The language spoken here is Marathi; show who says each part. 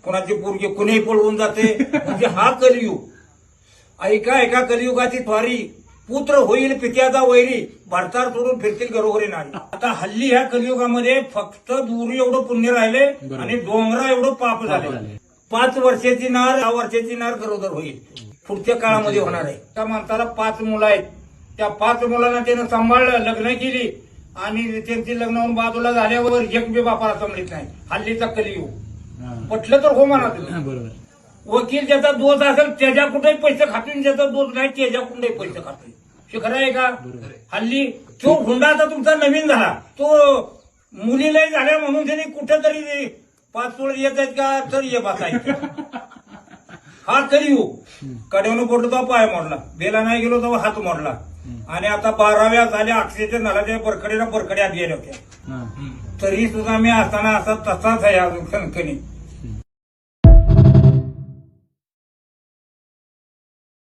Speaker 1: कोणाची पोरगी कुणीही पळवून जाते. म्हणजे हा कलियुग. एका कलियुगाची स्वारी पुत्र होईल पित्याचा वैरी, भरतार सोडून फिरतील घरोघरी नाही. आता हल्ली ह्या कलियुगामध्ये फक्त दूर एवढं पुण्य राहिले आणि डोंगरा एवढं पाप झाले. 5 वर्षाची नार 6 वर्षाची नार गरोदर होईल, पुढच्या काळामध्ये होणार आहे. त्या माणसाला 5 मुलं आहेत. त्या 5 मुलांना त्यानं सांभाळलं, लग्न केली आणि त्यांची लग्न होऊन बाजूला झाल्यावर एक बी बापाला समजत नाही. हल्लीचा कलियुग. पटलं तर हो म्हणा तुम्ही.
Speaker 2: बरोबर.
Speaker 1: वकील ज्याचा दोष असेल त्याच्या कुठेही पैसे खातोय, ज्याचा दोष नाही त्याच्या कुठेही पैसे खातोय. हे खरं आहे का? हल्ली तो हुंडा आता तुमचा नवीन झाला, तो मुलीलाही झाल्या म्हणून त्यांनी कुठेतरी 5 तोळे येत आहेत का तर ये बसायचं. हा कलियुग. कडेवून पडलो तेव्हा पाय मोडला, बेला नाही गेलो तेव्हा हात मोडला. आणि आता 12व्या झाल्या अक्षयच्या नालाच्या बरकड्यात गेल्या होत्या. तरी सुद्धा मी असताना असा तसाच आहे अजून खणखणी.